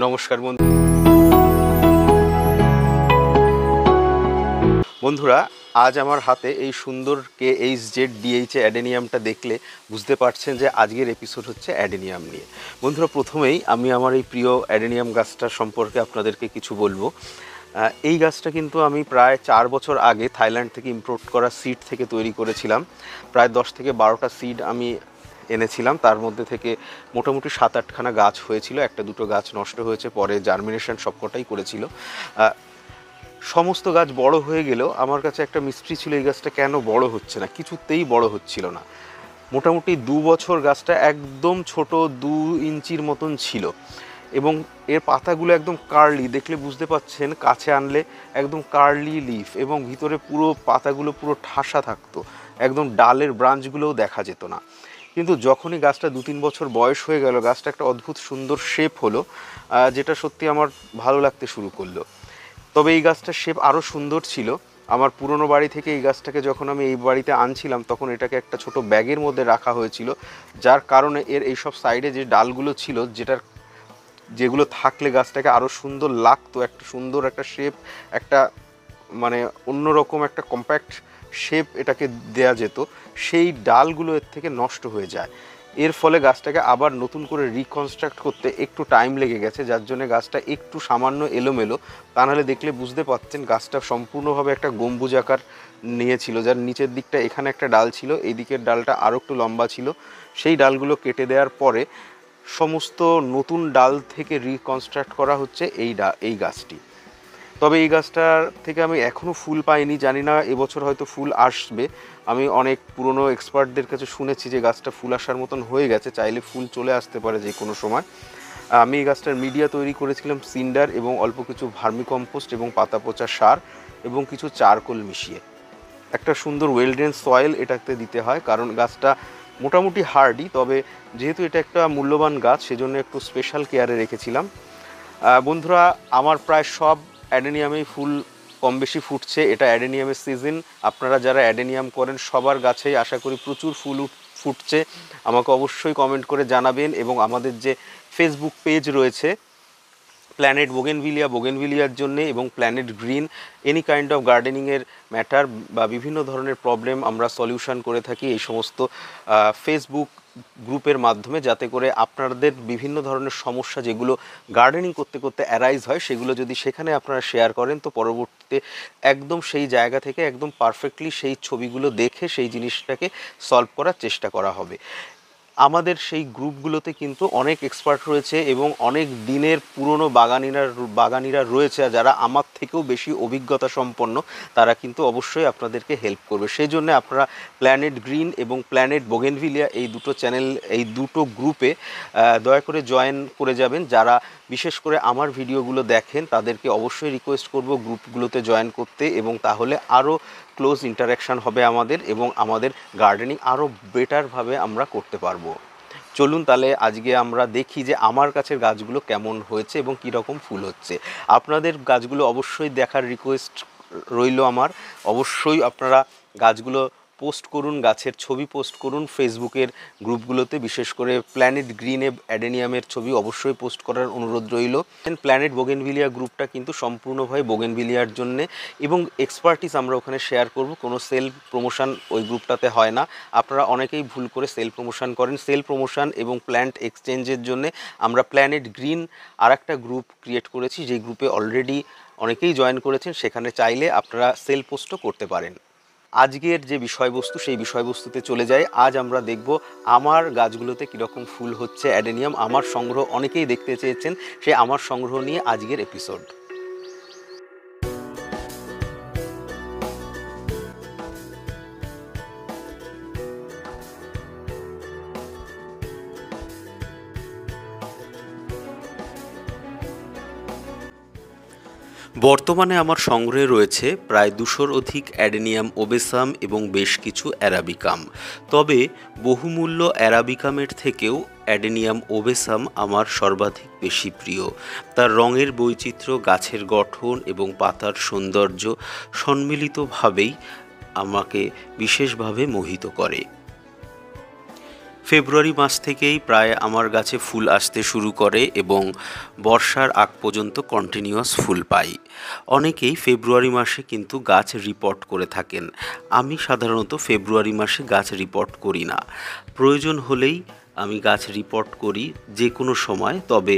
নমস্কার বন্ধুরা, আজ আমার হাতে এই সুন্দর KHZ DH অ্যাডেনিয়ামটা দেখলে বুঝতে পারছেন যে আজকের এপিসোড হচ্ছে অ্যাডেনিয়াম নিয়ে। বন্ধুরা, প্রথমেই আমি আমার এই প্রিয় অ্যাডেনিয়াম গাছটা সম্পর্কে আপনাদেরকে কিছু বলবো। এই গাছটা কিন্তু আমি প্রায় 4 বছর আগে থাইল্যান্ড থেকে ইম্পোর্ট করা সিড থেকে তৈরি করেছিলাম। প্রায় 10 থেকে 12টা সিড আমি এনেছিলাম, তার মধ্যে থেকে মোটামুটি 7-8খানা গাছ হয়েছিল, 1-2টো গাছ নষ্ট হয়েছে, পরে জার্মিনেশন সবকটাই করেছিল। সমস্ত গাছ বড় হয়ে গেলেও আমার কাছে একটা মিস্ট্রি ছিল, এই গাছটা কেন বড় হচ্ছে না, কিছুতেই বড় হচ্ছিল না। মোটামুটি 2 বছর গাছটা একদম ছোট, 2 ইঞ্চির মতন ছিল এবং এর পাতাগুলো একদম কার্লি, দেখলে বুঝতে পাচ্ছেন, কাছে আনলে একদম কার্লি লিফ এবং ভিতরে পুরো পাতাগুলো পুরো ঠাসা থাকতো, একদম ডালের ব্রাঞ্চগুলোও দেখা যেত না। কিন্তু যখনই গাছটা 2-3 বছর বয়স হয়ে গেল, গাছটা একটা অদ্ভুত সুন্দর শেপ হলো, যেটা সত্যি আমার ভালো লাগতে শুরু করলো। তবে এই গাছটার শেপ আরও সুন্দর ছিল। আমার পুরনো বাড়ি থেকে এই গাছটাকে যখন আমি এই বাড়িতে আনছিলাম, তখন এটাকে একটা ছোট ব্যাগের মধ্যে রাখা হয়েছিল, যার কারণে এর এইসব সাইডে যে ডালগুলো ছিল, যেগুলো থাকলে গাছটাকে আরও সুন্দর লাগতো, একটা সুন্দর একটা শেপ, একটা মানে অন্যরকম একটা কম্প্যাক্ট শেপ এটাকে দেয়া যেত, সেই ডালগুলো এর থেকে নষ্ট হয়ে যায়। এর ফলে গাছটাকে আবার নতুন করে রিকনস্ট্রাক্ট করতে একটু টাইম লেগে গেছে, যার জন্য গাছটা একটু সামান্য এলোমেলো। তা নাহলে দেখলে বুঝতে পারছেন গাছটা সম্পূর্ণভাবে একটা গম্বুজ আকার নিয়েছিল, যার নিচের দিকটা এখানে একটা ডাল ছিল, এই দিকের ডালটা আরও একটু লম্বা ছিল। সেই ডালগুলো কেটে দেওয়ার পরে সমস্ত নতুন ডাল থেকে রিকনস্ট্রাক্ট করা হচ্ছে এই গাছটি। তবে এই গাছটার থেকে আমি এখনও ফুল পাইনি, জানি না এবছর হয়তো ফুল আসবে। আমি অনেক পুরনো এক্সপার্টদের কাছে শুনেছি যে গাছটা ফুল আসার মতন হয়ে গেছে, চাইলে ফুল চলে আসতে পারে যে কোনো সময়। আমি এই গাছটার মিডিয়া তৈরি করেছিলাম সিন্ডার এবং অল্প কিছু ভার্মিকম্পোস্ট এবং পাতা পচা সার এবং কিছু চারকোল মিশিয়ে। একটা সুন্দর ওয়েল ড্রেন সয়েল এটাতে দিতে হয়, কারণ গাছটা মোটামুটি হার্ডি, তবে যেহেতু এটা একটা মূল্যবান গাছ, সেজন্য একটু স্পেশাল কেয়ারে রেখেছিলাম। বন্ধুরা, আমার প্রায় সব অ্যাডেনিয়ামেই ফুল কম বেশি ফুটছে, এটা অ্যাডেনিয়ামের সিজন। আপনারা যারা অ্যাডেনিয়াম করেন সবার গাছেই আশা করি প্রচুর ফুল ফুটছে। আমাকে অবশ্যই কমেন্ট করে জানাবেন এবং আমাদের যে ফেসবুক পেজ রয়েছে প্ল্যানেট বোগেনভিলিয়ার জন্যে এবং planet green, any kind of গার্ডেনিংয়ের ম্যাটার বা বিভিন্ন ধরনের প্রবলেম আমরা সলিউশন করে থাকি এই সমস্ত ফেসবুক গ্রুপের মাধ্যমে, যাতে করে আপনাদের বিভিন্ন ধরনের সমস্যা যেগুলো গার্ডেনিং করতে করতে অ্যারাইজ হয়, সেগুলো যদি সেখানে আপনারা শেয়ার করেন, তো পরবর্তীতে একদম সেই জায়গা থেকে একদম পারফেক্টলি সেই ছবিগুলো দেখে সেই জিনিসটাকে সলভ করার চেষ্টা করা হবে। আমাদের সেই গ্রুপগুলোতে কিন্তু অনেক এক্সপার্ট রয়েছে এবং অনেক দিনের পুরনো বাগানিরা রয়েছে, যারা আমার থেকেও বেশি অভিজ্ঞতা সম্পন্ন, তারা কিন্তু অবশ্যই আপনাদেরকে হেল্প করবে। সেই জন্য আপনারা প্ল্যানেট গ্রিন এবং প্ল্যানেট বোগেনভিলিয়া এই দুটো চ্যানেল, এই দুটো গ্রুপে দয়া করে জয়েন করে যাবেন। যারা বিশেষ করে আমার ভিডিওগুলো দেখেন তাদেরকে অবশ্যই রিকোয়েস্ট করব গ্রুপগুলোতে জয়েন করতে, এবং তাহলে আরও ক্লোজ ইন্টারাকশান হবে আমাদের এবং আমাদের গার্ডেনিং আরও বেটারভাবে আমরা করতে পারবো। চলুন তাহলে আজকে আমরা দেখি যে আমার কাছের গাছগুলো কেমন হয়েছে এবং কীরকম ফুল হচ্ছে। আপনাদের গাছগুলো অবশ্যই দেখার রিকোয়েস্ট রইল আমার। অবশ্যই আপনারা গাছগুলো পোস্ট করুন, গাছের ছবি পোস্ট করুন ফেসবুকের গ্রুপগুলোতে, বিশেষ করে প্ল্যানেট গ্রিনে অ্যাডেনিয়ামের ছবি অবশ্যই পোস্ট করার অনুরোধ রইল। প্ল্যানেট বোগেনভিলিয়া গ্রুপটা কিন্তু সম্পূর্ণভাবে বোগেনভিলিয়ার জন্যে এবং এক্সপার্টিস আমরা ওখানে শেয়ার করব, কোনো সেলফ প্রমোশন ওই গ্রুপটাতে হয় না। আপনারা অনেকেই ভুল করে সেলফ প্রমোশন করেন। সেলফ প্রমোশন এবং প্ল্যান্ট এক্সচেঞ্জের জন্য আমরা প্ল্যানেট গ্রিন আর একটা গ্রুপ ক্রিয়েট করেছি, যেই গ্রুপে অলরেডি অনেকেই জয়েন করেছেন, সেখানে চাইলে আপনারা সেল পোস্টও করতে পারেন। আজকের যে বিষয়বস্তু, সেই বিষয়বস্তুতে চলে যাই। আজ আমরা দেখব আমার গাছগুলোতে কীরকম ফুল হচ্ছে অ্যাডেনিয়াম। আমার সংগ্রহ অনেকেই দেখতে চেয়েছেন, সেই আমার সংগ্রহ নিয়ে আজকের এপিসোড। বর্তমানে আমার সংগ্রহে রয়েছে প্রায় 200-র অধিক অ্যাডেনিয়াম ওবেসাম এবং বেশ কিছু অ্যারাবিকাম। তবে বহুমূল্য অ্যারাবিকামের থেকেও অ্যাডেনিয়াম ওবেসাম আমার সর্বাধিক বেশি প্রিয়। তার রঙের বৈচিত্র্য, গাছের গঠন এবং পাতার সৌন্দর্য সম্মিলিতভাবেই আমাকে বিশেষভাবে মোহিত করে। ফেব্রুয়ারি মাস থেকেই প্রায় আমার গাছে ফুল আসতে শুরু করে এবং বর্ষার আগ পর্যন্ত কন্টিনিউয়াস ফুল পাই। অনেকেই ফেব্রুয়ারি মাসে কিন্তু গাছ রিপোর্ট করে থাকেন। আমি সাধারণত ফেব্রুয়ারি মাসে গাছ রিপোর্ট করি না। প্রয়োজন হলেই আমি গাছ রিপোর্ট করি যে কোনো সময়, তবে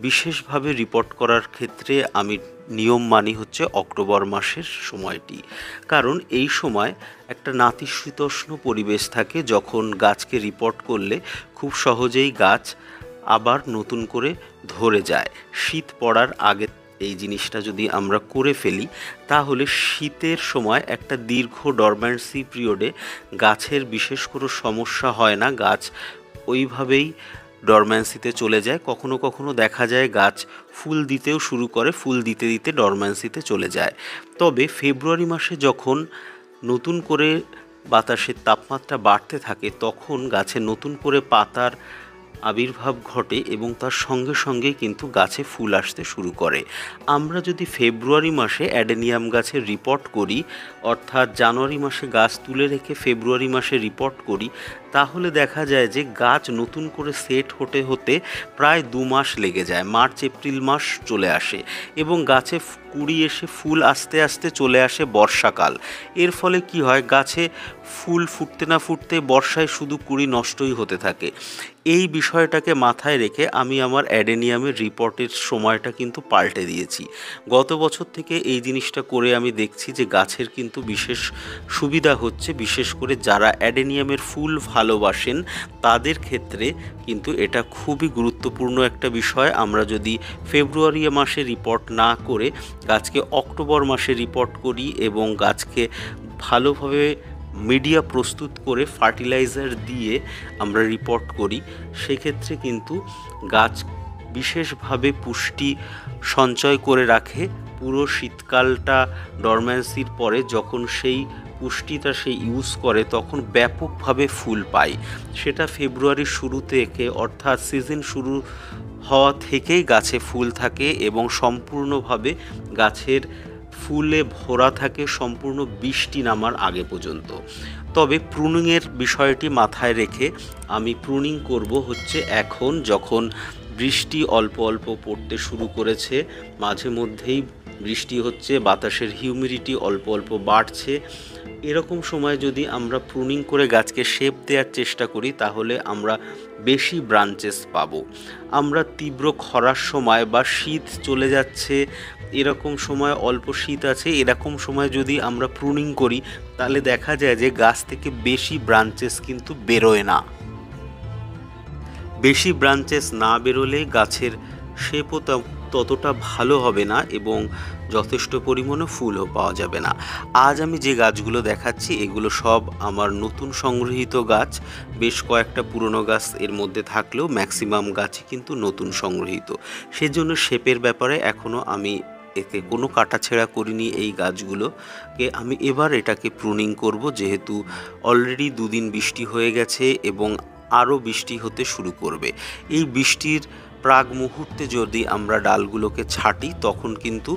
বিশেষভাবে রিপোর্ট করার ক্ষেত্রে আমি নিয়ম মানি হচ্ছে অক্টোবর মাসের সময়টি। কারণ এই সময় একটা নাতিশীতোষ্ণ পরিবেশ থাকে, যখন গাছকে রিপোর্ট করলে খুব সহজেই গাছ আবার নতুন করে ধরে যায়। শীত পড়ার আগে এই জিনিসটা যদি আমরা করে ফেলি, তাহলে শীতের সময় একটা দীর্ঘ ডরম্যান্সি পিরিয়ডে গাছের বিশেষ কোনো সমস্যা হয় না। গাছ ওইভাবেই ডরম্যান্সিতে চলে যায়। কখনো কখনো দেখা যায় গাছ ফুল দিতেও শুরু করে, ফুল দিতে দিতে ডরম্যান্সিতে চলে যায়। তবে ফেব্রুয়ারি মাসে যখন নতুন করে বাতাসের তাপমাত্রা বাড়তে থাকে, তখন গাছে নতুন করে পাতার আবির্ভাব ঘটে এবং তার সঙ্গে সঙ্গে কিন্তু গাছে ফুল আসতে শুরু করে। আমরা যদি ফেব্রুয়ারি মাসে অ্যাডেনিয়াম গাছের রিপোর্ট করি, অর্থাৎ জানুয়ারি মাসে গাছ তুলে রেখে ফেব্রুয়ারি মাসে রিপোর্ট করি, তাহলে দেখা যায় যে গাছ নতুন করে সেট হতে হতে প্রায় 2 মাস লেগে যায়। মার্চ এপ্রিল মাস চলে আসে এবং গাছে কুড়ি এসে ফুল আস্তে আস্তে চলে আসে বর্ষাকাল। এর ফলে কি হয়, গাছে ফুল ফুটতে না ফুটতে বর্ষায় শুধু কুড়ি নষ্টই হতে থাকে। এই বিষয়টাকে মাথায় রেখে আমি আমার অ্যাডেনিয়ামের রিপোর্টের সময়টা কিন্তু পাল্টে দিয়েছি। গত বছর থেকে এই জিনিসটা করে আমি দেখছি যে গাছের কিন্তু বিশেষ সুবিধা হচ্ছে। বিশেষ করে যারা অ্যাডেনিয়ামের ফুল ভালোবাসেন তাদের ক্ষেত্রে কিন্তু এটা খুবই গুরুত্বপূর্ণ একটা বিষয়। আমরা যদি ফেব্রুয়ারি মাসে রিপোর্ট না করে গাছকে অক্টোবর মাসে রিপোর্ট করি এবং গাছকে ভালোভাবে মিডিয়া প্রস্তুত করে ফার্টিলাইজার দিয়ে আমরা রিপোর্ট করি, সেক্ষেত্রে কিন্তু গাছ বিশেষভাবে পুষ্টি সঞ্চয় করে রাখে। পুরো শীতকালটা ডরম্যান্সির পরে যখন সেই পুষ্টিটা সে ইউজ করে, তখন ব্যাপকভাবে ফুল পায়। সেটা ফেব্রুয়ারির শুরু থেকে, অর্থাৎ সিজন শুরু হওয়া থেকেই গাছে ফুল থাকে এবং সম্পূর্ণভাবে গাছের ফুলে ভরা থাকে সম্পূর্ণ বৃষ্টি নামার আগে পর্যন্ত। তবে প্রুনিংয়ের বিষয়টি মাথায় রেখে আমি প্রুনিং করব হচ্ছে এখন, যখন বৃষ্টি অল্প অল্প পড়তে শুরু করেছে, মাঝে মধ্যেই বৃষ্টি হচ্ছে, বাতাসের হিউমিডিটি অল্প অল্প বাড়ছে। এরকম সময় যদি আমরা প্রুনিং করে গাছকে শেপ দেওয়ার চেষ্টা করি, তাহলে আমরা বেশি ব্রাঞ্চেস পাবো। আমরা তীব্র খরার সময় বা শীত চলে যাচ্ছে, এরকম সময় অল্প শীত আছে, এরকম সময় যদি আমরা প্রুনিং করি, তাহলে দেখা যায় যে গাছ থেকে বেশি ব্রাঞ্চেস কিন্তু বেরোয় না। বেশি ব্রাঞ্চেস না বেরোলে গাছের শেপও ততটা ভালো হবে না এবং যথেষ্ট পরিমাণে ফুলও পাওয়া যাবে না। আজ আমি যে গাছগুলো দেখাচ্ছি এগুলো সব আমার নতুন সংগৃহীত গাছ। বেশ কয়েকটা পুরনো গাছ এর মধ্যে থাকলেও ম্যাক্সিমাম গাছই কিন্তু নতুন সংগৃহীত। সেজন্য শেপের ব্যাপারে এখনও আমি এতে কোনো কাটাছেঁড়া করিনি। এই গাছগুলোকে আমি এবার এটাকে প্রুনিং করব, যেহেতু অলরেডি 2 দিন বৃষ্টি হয়ে গেছে এবং আরও বৃষ্টি হতে শুরু করবে। এই বৃষ্টির প্রাক মুহূর্তে যদি আমরা ডালগুলোকে ছাঁটি, তখন কিন্তু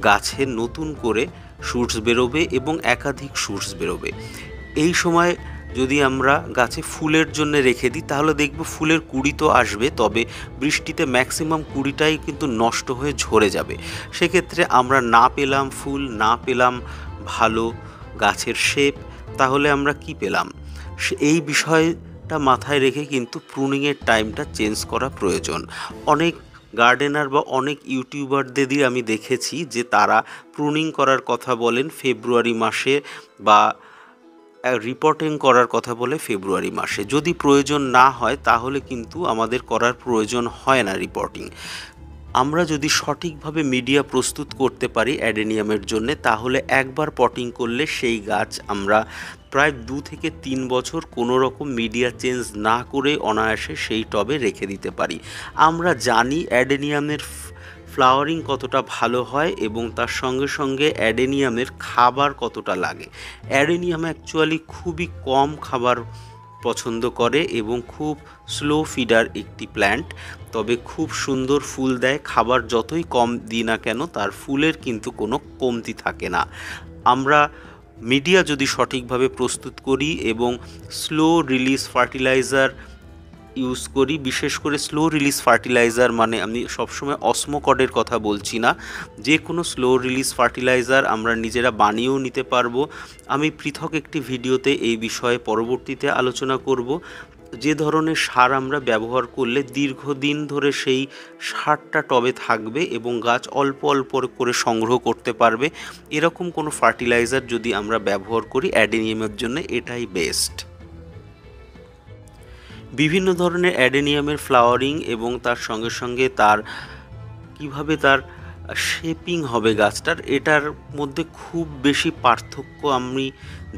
গাছে নতুন করে শুটস বেরোবে এবং একাধিক শুটস বেরোবে। এই সময় যদি আমরা গাছে ফুলের জন্য রেখে দিই, তাহলে দেখব ফুলের কুঁড়ি তো আসবে, তবে বৃষ্টিতে ম্যাক্সিমাম কুঁড়িটাই কিন্তু নষ্ট হয়ে ঝরে যাবে। সেক্ষেত্রে আমরা না পেলাম ফুল, না পেলাম ভালো গাছের শেপ, তাহলে আমরা কি পেলাম? এই বিষয়টা মাথায় রেখে কিন্তু প্রুনিংয়ের টাইমটা চেঞ্জ করা প্রয়োজন। অনেক গার্ডেনার বা অনেক ইউটিউবারদেরই আমি দেখেছি যে তারা প্রুনিং করার কথা বলেন ফেব্রুয়ারি মাসে বা রিপোর্টিং করার কথা বলে ফেব্রুয়ারি মাসে। যদি প্রয়োজন না হয় তাহলে কিন্তু আমাদের করার প্রয়োজন হয় না রিপোর্টিং। আমরা যদি সঠিকভাবে মিডিয়া প্রস্তুত করতে পারি অ্যাডেনিয়ামের জন্য, তাহলে একবার পটিং করলে সেই গাছ আমরা প্রায় 2 থেকে 3 বছর কোনো রকম মিডিয়া চেঞ্জ না করে অনায়াসে সেই টবে রেখে দিতে পারি। আমরা জানি অ্যাডেনিয়ামের ফ্লাওয়ারিং কতটা ভালো হয় এবং তার সঙ্গে সঙ্গে অ্যাডেনিয়ামের খাবার কতটা লাগে। অ্যাডেনিয়াম অ্যাকচুয়ালি খুবই কম খাবার পছন্দ করে এবং খুব স্লো ফিডার একটি প্ল্যান্ট, তবে খুব সুন্দর ফুল দেয়। খাবার যতই কম দিই না কেন, তার ফুলের কিন্তু কোনো কমতি থাকে না। আমরা মিডিয়া যদি সঠিকভাবে প্রস্তুত করি এবং স্লো রিলিজ ফার্টিলাইজার ইউজ করি, বিশেষ করে স্লো রিলিজ ফার্টিলাইজার, মানে আমি সবসময় অসমোকডের কথা বলছি না, যে কোনো স্লো রিলিজ ফার্টিলাইজার আমরা নিজেরা বানিয়েও নিতে পারবো। আমি পৃথক একটি ভিডিওতে এই বিষয়ে পরবর্তীতে আলোচনা করব। যে ধরনের সার আমরা ব্যবহার করলে দীর্ঘদিন ধরে সেই সারটা টবে থাকবে এবং গাছ অল্প অল্প করে সংগ্রহ করতে পারবে, এরকম কোনো ফার্টিলাইজার যদি আমরা ব্যবহার করি অ্যাডেনিয়ামের জন্য এটাই বেস্ট। বিভিন্ন ধরনের অ্যাডেনিয়ামের ফ্লাওয়ারিং এবং তার সঙ্গে সঙ্গে তার কিভাবে তার শেপিং হবে গাছটার, এটার মধ্যে খুব বেশি পার্থক্য আমি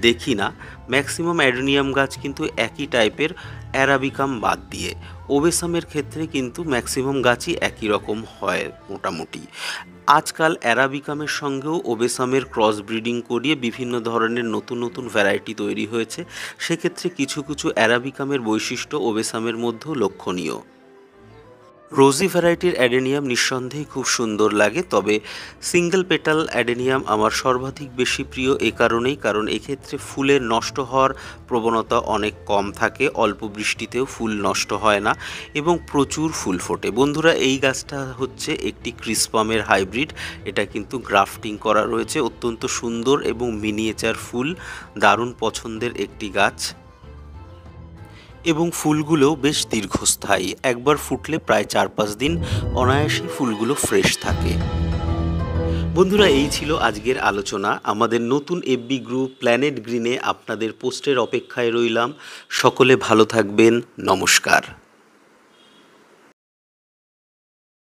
দেখি না। ম্যাক্সিমাম অ্যাডেনিয়াম গাছ কিন্তু একই টাইপের, অ্যারাবিকাম বাদ দিয়ে। ওবেসামের ক্ষেত্রে কিন্তু ম্যাক্সিমাম গাছই একই রকম হয় মোটামুটি। আজকাল অ্যারাবিকামের সঙ্গেও ওবেসামের ক্রস ব্রিডিং করিয়ে বিভিন্ন ধরনের নতুন নতুন ভ্যারাইটি তৈরি হয়েছে। সেক্ষেত্রে কিছু কিছু অ্যারাবিকামের বৈশিষ্ট্য ওবেসামের মধ্যেও লক্ষণীয়। রোজি ভ্যারাইটির অ্যাডেনিয়াম নিঃসন্দেহে খুব সুন্দর লাগে, তবে সিঙ্গেল পেটাল অ্যাডেনিয়াম আমার সর্বাধিক বেশি প্রিয় এ কারণেই, কারণ এক্ষেত্রে ফুলের নষ্ট হওয়ার প্রবণতা অনেক কম থাকে, অল্প বৃষ্টিতেও ফুল নষ্ট হয় না এবং প্রচুর ফুল ফোটে। বন্ধুরা, এই গাছটা হচ্ছে একটি ক্রিসপামের হাইব্রিড, এটা কিন্তু গ্রাফটিং করা রয়েছে, অত্যন্ত সুন্দর এবং মিনিয়েচার ফুল, দারুণ পছন্দের একটি গাছ এবং ফুলগুলোও বেশ দীর্ঘস্থায়ী, একবার ফুটলে প্রায় 4-5 দিন অনায়াসেই ফুলগুলো ফ্রেশ থাকে। বন্ধুরা, এই ছিল আজকের আলোচনা। আমাদের নতুন এফবি গ্রুপ প্ল্যানেট গ্রিনে আপনাদের পোস্টের অপেক্ষায় রইলাম। সকলে ভালো থাকবেন, নমস্কার।